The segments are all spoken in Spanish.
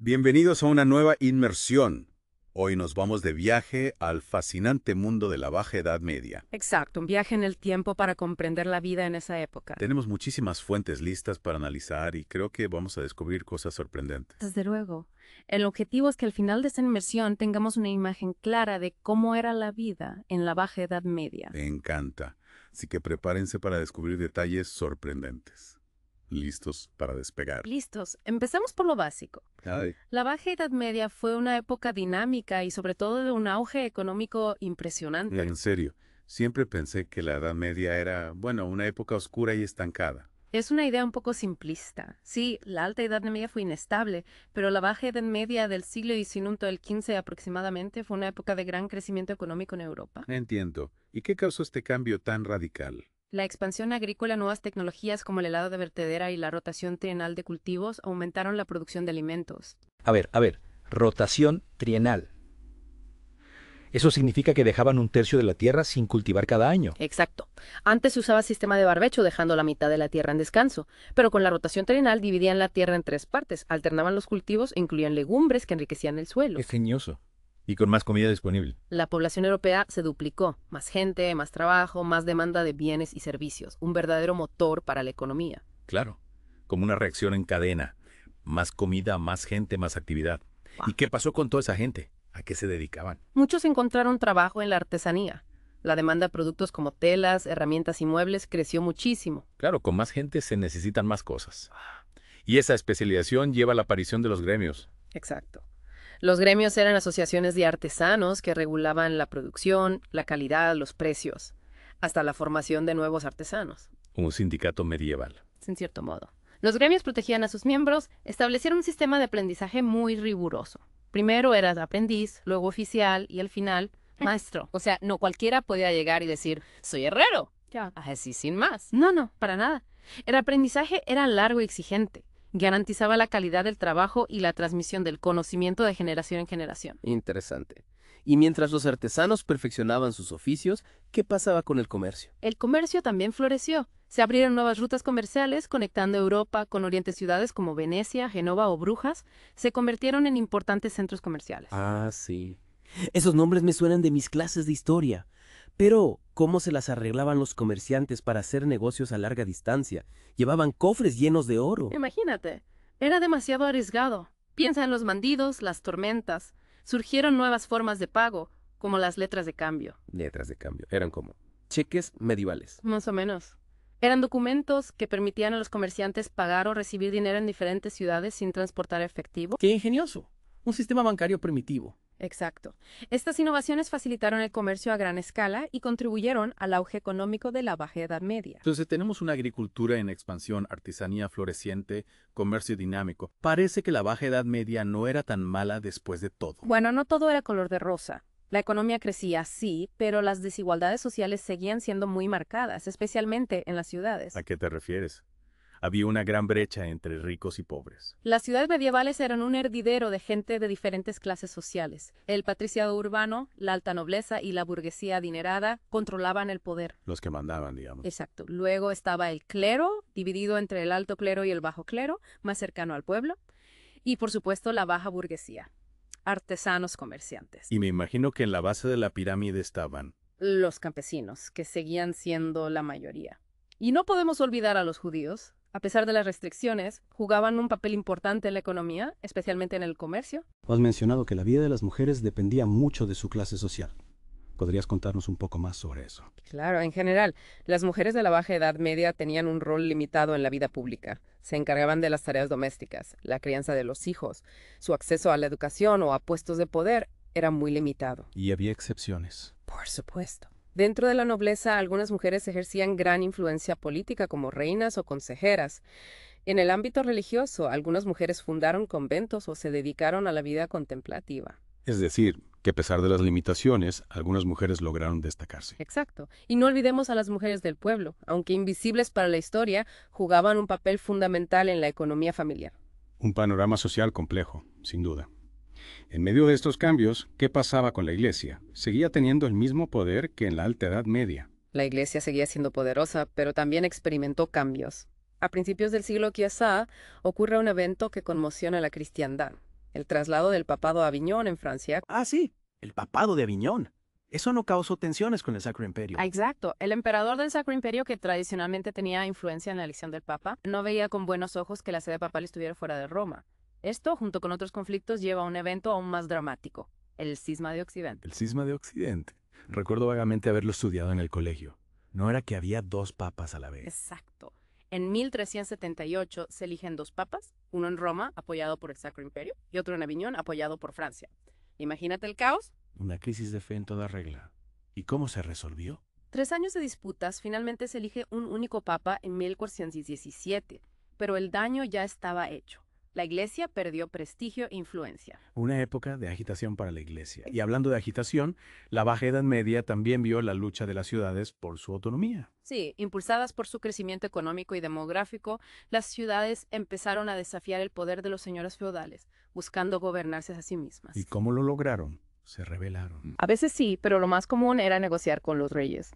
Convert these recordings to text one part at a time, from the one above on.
Bienvenidos a una nueva inmersión. Hoy nos vamos de viaje al fascinante mundo de la Baja Edad Media. Exacto, un viaje en el tiempo para comprender la vida en esa época. Tenemos muchísimas fuentes listas para analizar y creo que vamos a descubrir cosas sorprendentes. Desde luego. El objetivo es que al final de esta inmersión tengamos una imagen clara de cómo era la vida en la Baja Edad Media. Me encanta. Así que prepárense para descubrir detalles sorprendentes. ¿Listos para despegar? Listos, empecemos por lo básico. Ay, La Baja Edad Media fue una época dinámica y sobre todo de un auge económico impresionante. en serio, siempre pensé que la Edad Media era, bueno, una época oscura y estancada. Es una idea un poco simplista. Sí, la Alta Edad Media fue inestable, pero la Baja Edad Media del siglo XIX al XV aproximadamente fue una época de gran crecimiento económico en Europa. Entiendo. ¿Y qué causó este cambio tan radical? La expansión agrícola, nuevas tecnologías como el helado de vertedera y la rotación trienal de cultivos aumentaron la producción de alimentos. A ver, rotación trienal. Eso significa que dejaban un tercio de la tierra sin cultivar cada año. Exacto. Antes se usaba sistema de barbecho dejando la mitad de la tierra en descanso, pero con la rotación trienal dividían la tierra en tres partes, alternaban los cultivos e incluían legumbres que enriquecían el suelo. Ingenioso. Y con más comida disponible. La población europea se duplicó, más gente, más trabajo, más demanda de bienes y servicios, un verdadero motor para la economía. Claro, como una reacción en cadena. Más comida, más gente, más actividad. ¿Y qué pasó con toda esa gente? ¿A qué se dedicaban? Muchos encontraron trabajo en la artesanía. La demanda de productos como telas, herramientas y muebles creció muchísimo. Claro, con más gente se necesitan más cosas. Y esa especialización lleva a la aparición de los gremios. Exacto. Los gremios eran asociaciones de artesanos que regulaban la producción, la calidad, los precios, hasta la formación de nuevos artesanos, Un sindicato medieval. en cierto modo. Los gremios protegían a sus miembros, establecieron un sistema de aprendizaje muy riguroso. Primero eras aprendiz, luego oficial y al final, maestro. O sea, no cualquiera podía llegar y decir, soy herrero. Ya. Así sin más. No, para nada. El aprendizaje era largo y exigente. Garantizaba la calidad del trabajo y la transmisión del conocimiento de generación en generación. Interesante. Y mientras los artesanos perfeccionaban sus oficios, ¿qué pasaba con el comercio? El comercio también floreció. Se abrieron nuevas rutas comerciales conectando Europa con orientes ciudades como Venecia, Génova o Brujas. Se convirtieron en importantes centros comerciales. Ah, sí. Esos nombres me suenan de mis clases de historia. Pero, ¿cómo se las arreglaban los comerciantes para hacer negocios a larga distancia? Llevaban cofres llenos de oro. Imagínate, era demasiado arriesgado. Piensa en los bandidos, las tormentas. Surgieron nuevas formas de pago, como las letras de cambio. Letras de cambio. Eran como cheques medievales. Más o menos. Eran documentos que permitían a los comerciantes pagar o recibir dinero en diferentes ciudades sin transportar efectivo. ¡Qué ingenioso! Un sistema bancario primitivo. Exacto. Estas innovaciones facilitaron el comercio a gran escala y contribuyeron al auge económico de la Baja Edad Media. Entonces tenemos una agricultura en expansión, artesanía floreciente, comercio dinámico. Parece que la Baja Edad Media no era tan mala después de todo. Bueno, no todo era color de rosa. La economía crecía, sí, pero las desigualdades sociales seguían siendo muy marcadas, especialmente en las ciudades. ¿A qué te refieres? Había una gran brecha entre ricos y pobres. Las ciudades medievales eran un hervidero de gente de diferentes clases sociales. El patriciado urbano, la alta nobleza y la burguesía adinerada controlaban el poder. Los que mandaban, digamos. Exacto. Luego estaba el clero, dividido entre el alto clero y el bajo clero, más cercano al pueblo. Y, por supuesto, la baja burguesía. Artesanos comerciantes. Y me imagino que en la base de la pirámide estaban. Los campesinos, que seguían siendo la mayoría. Y no podemos olvidar a los judíos. A pesar de las restricciones, jugaban un papel importante en la economía, especialmente en el comercio. Has mencionado que la vida de las mujeres dependía mucho de su clase social. ¿Podrías contarnos un poco más sobre eso? Claro, en general, las mujeres de la Baja Edad Media tenían un rol limitado en la vida pública. Se encargaban de las tareas domésticas, la crianza de los hijos. Su acceso a la educación o a puestos de poder era muy limitado. Y había excepciones. Por supuesto. Dentro de la nobleza, algunas mujeres ejercían gran influencia política como reinas o consejeras. En el ámbito religioso, algunas mujeres fundaron conventos o se dedicaron a la vida contemplativa. Es decir, que a pesar de las limitaciones, algunas mujeres lograron destacarse. Exacto. Y no olvidemos a las mujeres del pueblo. Aunque invisibles para la historia, jugaban un papel fundamental en la economía familiar. Un panorama social complejo, sin duda. En medio de estos cambios, ¿qué pasaba con la Iglesia? Seguía teniendo el mismo poder que en la Alta Edad Media. La Iglesia seguía siendo poderosa, pero también experimentó cambios. A principios del siglo quizá ocurre un evento que conmociona a la cristiandad. el traslado del papado a Aviñón en Francia. Ah, sí, el papado de Aviñón. Eso no causó tensiones con el Sacro Imperio. Exacto. El emperador del Sacro Imperio, que tradicionalmente tenía influencia en la elección del Papa, no veía con buenos ojos que la sede papal estuviera fuera de Roma. Esto, junto con otros conflictos, lleva a un evento aún más dramático, el Cisma de Occidente. El cisma de Occidente. Recuerdo vagamente haberlo estudiado en el colegio. No era que había dos papas a la vez. Exacto. En 1378 se eligen dos papas, uno en Roma, apoyado por el Sacro Imperio, y otro en Aviñón, apoyado por Francia. Imagínate el caos. Una crisis de fe en toda regla. ¿Y cómo se resolvió? 3 años de disputas, finalmente se elige un único papa en 1417, pero el daño ya estaba hecho. La Iglesia perdió prestigio e influencia. Una época de agitación para la Iglesia. Y hablando de agitación, la Baja Edad Media también vio la lucha de las ciudades por su autonomía. Sí, impulsadas por su crecimiento económico y demográfico, las ciudades empezaron a desafiar el poder de los señores feudales, buscando gobernarse a sí mismas. ¿Y cómo lo lograron? Se rebelaron. A veces sí, pero lo más común era negociar con los reyes.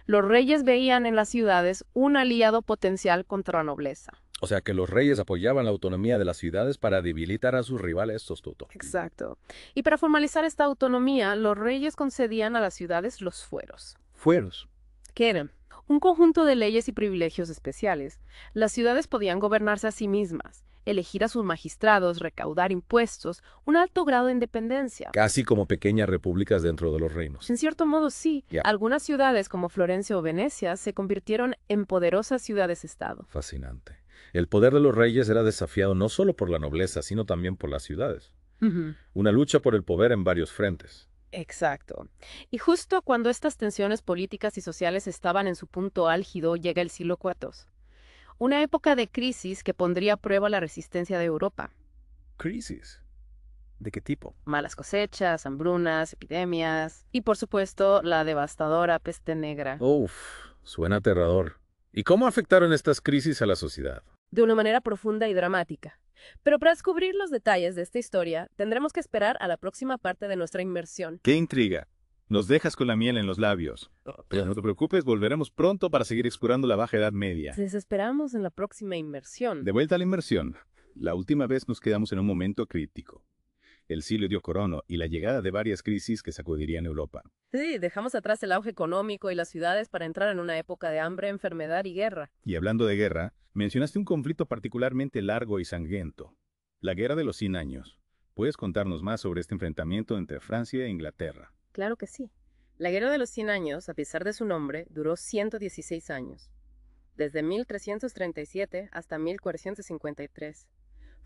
Los reyes veían en las ciudades un aliado potencial contra la nobleza. O sea que los reyes apoyaban la autonomía de las ciudades para debilitar a sus rivales, Tostuto. Exacto. Y para formalizar esta autonomía, los reyes concedían a las ciudades los fueros. Fueros. ¿Qué eran? Un conjunto de leyes y privilegios especiales. Las ciudades podían gobernarse a sí mismas, elegir a sus magistrados, recaudar impuestos, un alto grado de independencia. Casi como pequeñas repúblicas dentro de los reinos. En cierto modo, sí. Ya. Algunas ciudades, como Florencia o Venecia, se convirtieron en poderosas ciudades-estado. Fascinante. El poder de los reyes era desafiado no solo por la nobleza, sino también por las ciudades. Una lucha por el poder en varios frentes. Exacto. Y justo cuando estas tensiones políticas y sociales estaban en su punto álgido, llega el siglo IV. Una época de crisis que pondría a prueba la resistencia de Europa. ¿Crisis? ¿De qué tipo? Malas cosechas, hambrunas, epidemias y, por supuesto, la devastadora peste negra. Uf, suena aterrador. ¿Y cómo afectaron estas crisis a la sociedad? De una manera profunda y dramática. Pero para descubrir los detalles de esta historia, tendremos que esperar a la próxima parte de nuestra inmersión. ¡Qué intriga! Nos dejas con la miel en los labios. Pero no te preocupes, volveremos pronto para seguir explorando la Baja Edad Media. Les esperamos en la próxima inmersión. De vuelta a la inmersión. La última vez nos quedamos en un momento crítico. El siglo dio corono y la llegada de varias crisis que sacudirían Europa. Sí, dejamos atrás el auge económico y las ciudades para entrar en una época de hambre, enfermedad y guerra. Y hablando de guerra, mencionaste un conflicto particularmente largo y sangriento. La Guerra de los 100 Años. ¿Puedes contarnos más sobre este enfrentamiento entre Francia e Inglaterra? Claro que sí. La Guerra de los 100 Años, a pesar de su nombre, duró 116 años. Desde 1337 hasta 1453.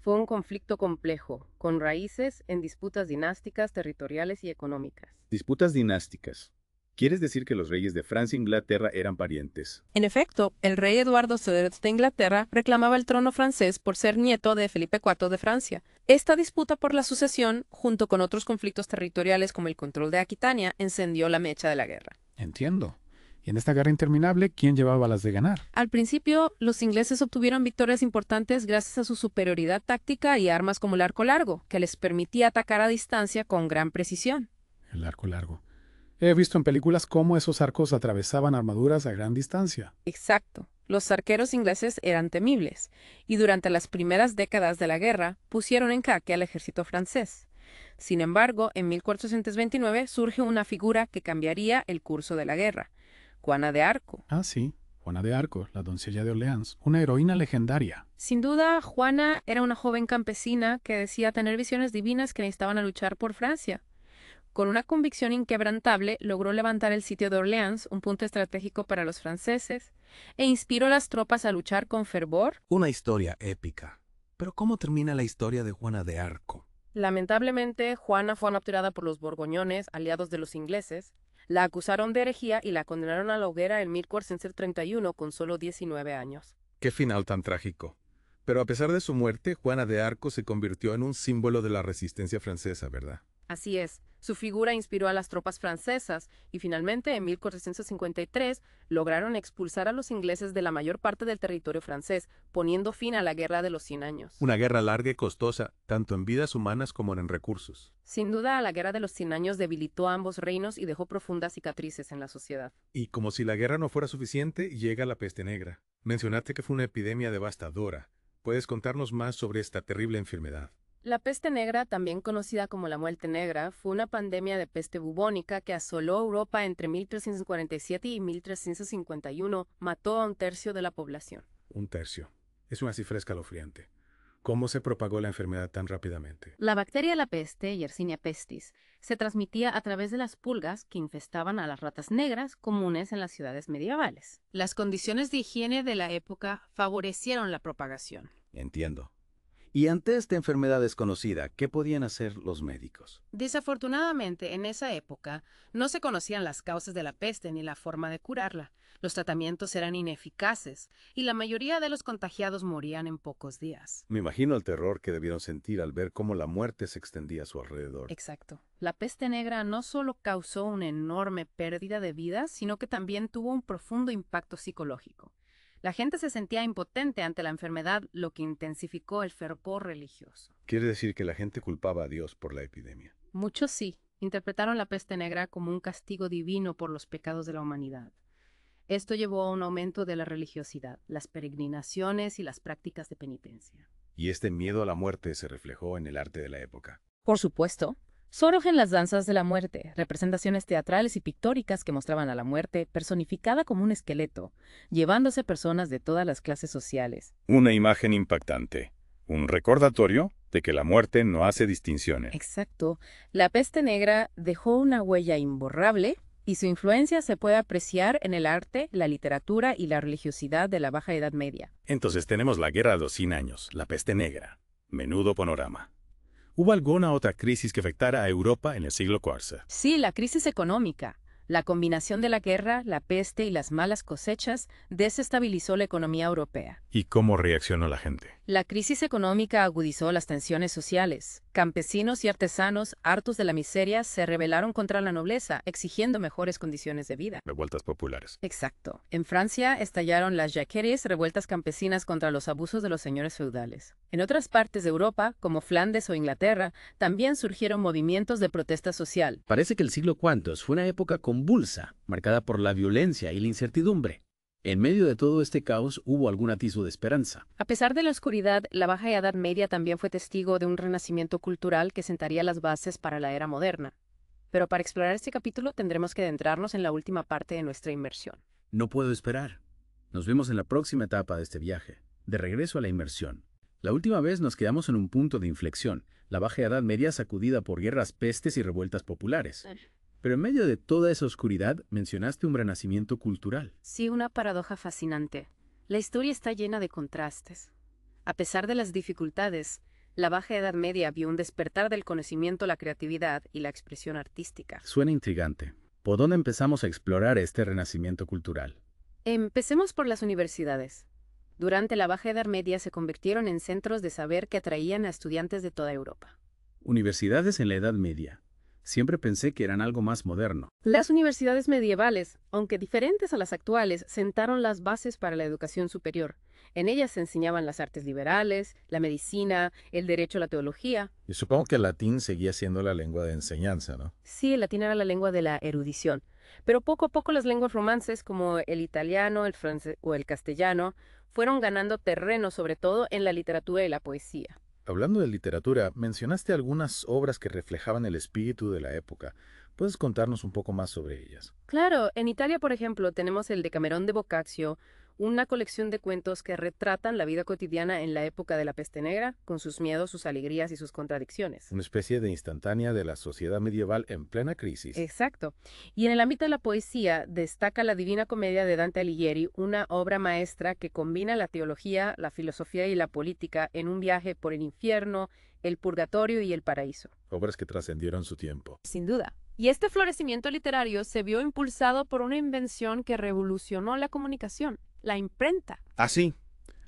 Fue un conflicto complejo, con raíces en disputas dinásticas, territoriales y económicas. Disputas dinásticas. ¿Quieres decir que los reyes de Francia e Inglaterra eran parientes? En efecto, el rey Eduardo II de Inglaterra reclamaba el trono francés por ser nieto de Felipe IV de Francia. Esta disputa por la sucesión, junto con otros conflictos territoriales como el control de Aquitania, encendió la mecha de la guerra. Entiendo. Y en esta guerra interminable, ¿quién llevaba las de ganar? Al principio, los ingleses obtuvieron victorias importantes gracias a su superioridad táctica y armas como el arco largo, que les permitía atacar a distancia con gran precisión. El arco largo. He visto en películas cómo esos arcos atravesaban armaduras a gran distancia. Exacto. Los arqueros ingleses eran temibles, y durante las primeras décadas de la guerra pusieron en jaque al ejército francés. Sin embargo, en 1429 surge una figura que cambiaría el curso de la guerra. Juana de Arco. Ah, sí. Juana de Arco, la doncella de Orleans, una heroína legendaria. Sin duda, Juana era una joven campesina que decía tener visiones divinas que necesitaban a luchar por Francia. Con una convicción inquebrantable, logró levantar el sitio de Orleans, un punto estratégico para los franceses, e inspiró a las tropas a luchar con fervor. Una historia épica. Pero ¿cómo termina la historia de Juana de Arco? Lamentablemente, Juana fue capturada por los borgoñones, aliados de los ingleses. La acusaron de herejía y la condenaron a la hoguera en 1431 con solo 19 años. Qué final tan trágico. Pero a pesar de su muerte, Juana de Arco se convirtió en un símbolo de la resistencia francesa, ¿verdad? Así es. Su figura inspiró a las tropas francesas y finalmente en 1453 lograron expulsar a los ingleses de la mayor parte del territorio francés, poniendo fin a la Guerra de los 100 Años. Una guerra larga y costosa, tanto en vidas humanas como en recursos. Sin duda, la Guerra de los 100 Años debilitó a ambos reinos y dejó profundas cicatrices en la sociedad. Y como si la guerra no fuera suficiente, llega la peste negra. Mencionaste que fue una epidemia devastadora. ¿Puedes contarnos más sobre esta terrible enfermedad? La peste negra, también conocida como la muerte negra, fue una pandemia de peste bubónica que asoló Europa entre 1347 y 1351, mató a un tercio de la población. Un tercio. Es una cifra escalofriante. ¿Cómo se propagó la enfermedad tan rápidamente? La bacteria de la peste, Yersinia pestis, se transmitía a través de las pulgas que infestaban a las ratas negras comunes en las ciudades medievales. Las condiciones de higiene de la época favorecieron la propagación. Entiendo. Y ante esta enfermedad desconocida, ¿qué podían hacer los médicos? Desafortunadamente, en esa época, no se conocían las causas de la peste ni la forma de curarla. Los tratamientos eran ineficaces y la mayoría de los contagiados morían en pocos días. Me imagino el terror que debieron sentir al ver cómo la muerte se extendía a su alrededor. Exacto. La peste negra no solo causó una enorme pérdida de vidas, sino que también tuvo un profundo impacto psicológico. La gente se sentía impotente ante la enfermedad, lo que intensificó el fervor religioso. Quiere decir que la gente culpaba a Dios por la epidemia. Muchos sí, interpretaron la peste negra como un castigo divino por los pecados de la humanidad. Esto llevó a un aumento de la religiosidad, las peregrinaciones y las prácticas de penitencia. Y este miedo a la muerte se reflejó en el arte de la época. Por supuesto, surgen las danzas de la muerte, representaciones teatrales y pictóricas que mostraban a la muerte personificada como un esqueleto, llevándose personas de todas las clases sociales. Una imagen impactante. Un recordatorio de que la muerte no hace distinciones. Exacto. La peste negra dejó una huella imborrable y su influencia se puede apreciar en el arte, la literatura y la religiosidad de la Baja Edad Media. Entonces tenemos la Guerra de los 100 años, la peste negra. Menudo panorama. ¿Hubo alguna otra crisis que afectara a Europa en el siglo IV? Sí, la crisis económica. La combinación de la guerra, la peste y las malas cosechas desestabilizó la economía europea. ¿Y cómo reaccionó la gente? La crisis económica agudizó las tensiones sociales. Campesinos y artesanos, hartos de la miseria, se rebelaron contra la nobleza, exigiendo mejores condiciones de vida. Revueltas populares. Exacto. En Francia estallaron las jacqueries, revueltas campesinas contra los abusos de los señores feudales. En otras partes de Europa, como Flandes o Inglaterra, también surgieron movimientos de protesta social. Parece que el siglo IV fue una época convulsa, marcada por la violencia y la incertidumbre. En medio de todo este caos hubo algún atisbo de esperanza. A pesar de la oscuridad, la Baja Edad Media también fue testigo de un renacimiento cultural que sentaría las bases para la era moderna. Pero para explorar este capítulo tendremos que adentrarnos en la última parte de nuestra inmersión. No puedo esperar. Nos vemos en la próxima etapa de este viaje, de regreso a la inmersión. La última vez nos quedamos en un punto de inflexión, la Baja Edad Media sacudida por guerras, pestes y revueltas populares. Pero en medio de toda esa oscuridad mencionaste un renacimiento cultural. Sí, una paradoja fascinante. La historia está llena de contrastes. A pesar de las dificultades, la Baja Edad Media vio un despertar del conocimiento, la creatividad y la expresión artística. Suena intrigante. ¿Por dónde empezamos a explorar este renacimiento cultural? Empecemos por las universidades. Durante la Baja Edad Media se convirtieron en centros de saber que atraían a estudiantes de toda Europa. Universidades en la Edad Media. Siempre pensé que eran algo más moderno. Las universidades medievales, aunque diferentes a las actuales, sentaron las bases para la educación superior. En ellas se enseñaban las artes liberales, la medicina, el derecho a la teología. Y supongo que el latín seguía siendo la lengua de enseñanza, ¿no? Sí, el latín era la lengua de la erudición. Pero poco a poco las lenguas romances, como el italiano, el francés o el castellano, fueron ganando terreno, sobre todo en la literatura y la poesía. Hablando de literatura, mencionaste algunas obras que reflejaban el espíritu de la época. ¿Puedes contarnos un poco más sobre ellas? Claro, en Italia, por ejemplo, tenemos el Decamerón de Boccaccio, una colección de cuentos que retratan la vida cotidiana en la época de la peste negra, con sus miedos, sus alegrías y sus contradicciones. Una especie de instantánea de la sociedad medieval en plena crisis. Exacto. Y en el ámbito de la poesía destaca la Divina Comedia de Dante Alighieri, una obra maestra que combina la teología, la filosofía y la política en un viaje por el infierno, el purgatorio y el paraíso. Obras que trascendieron su tiempo. Sin duda. Y este florecimiento literario se vio impulsado por una invención que revolucionó la comunicación, la imprenta. Ah, sí.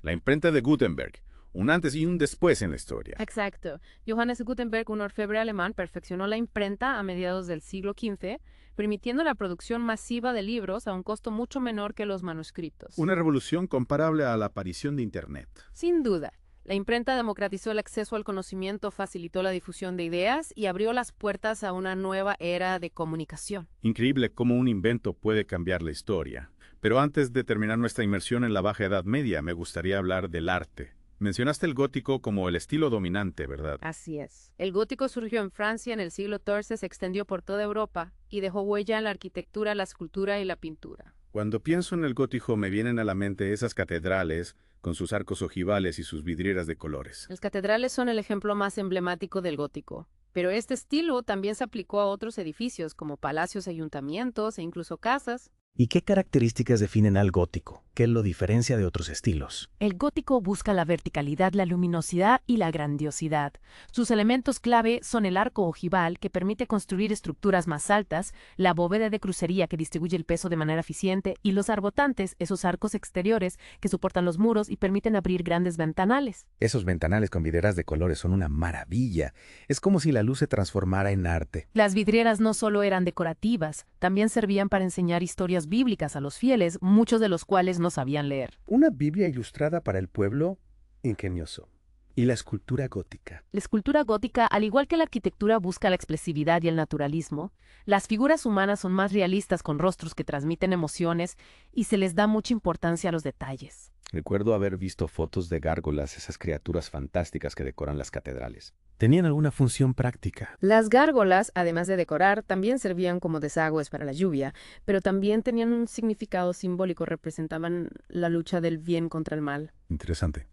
La imprenta de Gutenberg. Un antes y un después en la historia. Exacto. Johannes Gutenberg, un orfebre alemán, perfeccionó la imprenta a mediados del siglo XV, permitiendo la producción masiva de libros a un costo mucho menor que los manuscritos. Una revolución comparable a la aparición de Internet. Sin duda. La imprenta democratizó el acceso al conocimiento, facilitó la difusión de ideas y abrió las puertas a una nueva era de comunicación. Increíble cómo un invento puede cambiar la historia. Pero antes de terminar nuestra inmersión en la Baja Edad Media, me gustaría hablar del arte. Mencionaste el gótico como el estilo dominante, ¿verdad? Así es. El gótico surgió en Francia en el siglo XIII, se extendió por toda Europa y dejó huella en la arquitectura, la escultura y la pintura. Cuando pienso en el gótico me vienen a la mente esas catedrales con sus arcos ojivales y sus vidrieras de colores. Las catedrales son el ejemplo más emblemático del gótico, pero este estilo también se aplicó a otros edificios como palacios, ayuntamientos e incluso casas. ¿Y qué características definen al gótico? ¿Qué lo diferencia de otros estilos? El gótico busca la verticalidad, la luminosidad y la grandiosidad. Sus elementos clave son el arco ojival, que permite construir estructuras más altas, la bóveda de crucería, que distribuye el peso de manera eficiente, y los arbotantes, esos arcos exteriores que soportan los muros y permiten abrir grandes ventanales. Esos ventanales con vidrieras de colores son una maravilla. Es como si la luz se transformara en arte. Las vidrieras no solo eran decorativas, también servían para enseñar historias bíblicas a los fieles, muchos de los cuales no sabían leer. Una Biblia ilustrada para el pueblo, ingenioso. ¿Y la escultura gótica? La escultura gótica, al igual que la arquitectura, busca la expresividad y el naturalismo. Las figuras humanas son más realistas, con rostros que transmiten emociones, y se les da mucha importancia a los detalles. Recuerdo haber visto fotos de gárgolas, esas criaturas fantásticas que decoran las catedrales. ¿Tenían alguna función práctica? Las gárgolas, además de decorar, también servían como desagües para la lluvia, pero también tenían un significado simbólico, representaban la lucha del bien contra el mal. Interesante.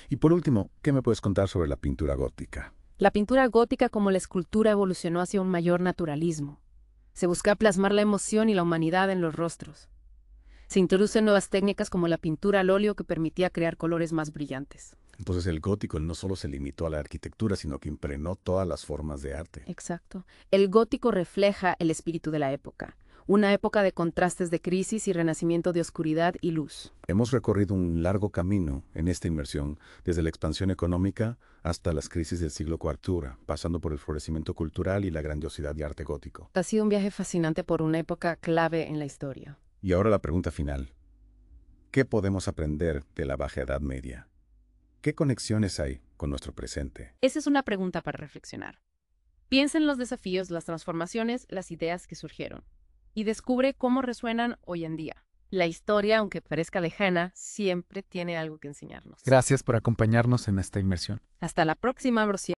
Y por último, ¿qué me puedes contar sobre la pintura gótica? La pintura gótica, como la escultura, evolucionó hacia un mayor naturalismo. Se busca plasmar la emoción y la humanidad en los rostros. Se introducen nuevas técnicas como la pintura al óleo, que permitía crear colores más brillantes. Entonces el gótico no solo se limitó a la arquitectura, sino que impregnó todas las formas de arte. Exacto. El gótico refleja el espíritu de la época. Una época de contrastes de crisis y renacimiento de oscuridad y luz. Hemos recorrido un largo camino en esta inmersión, desde la expansión económica hasta las crisis del siglo IV, pasando por el florecimiento cultural y la grandiosidad de arte gótico. Ha sido un viaje fascinante por una época clave en la historia. Y ahora la pregunta final. ¿Qué podemos aprender de la Baja Edad Media? ¿Qué conexiones hay con nuestro presente? Esa es una pregunta para reflexionar. Piensa en los desafíos, las transformaciones, las ideas que surgieron. Y descubre cómo resuenan hoy en día. La historia, aunque parezca lejana, siempre tiene algo que enseñarnos. Gracias por acompañarnos en esta inmersión. Hasta la próxima, Brociel.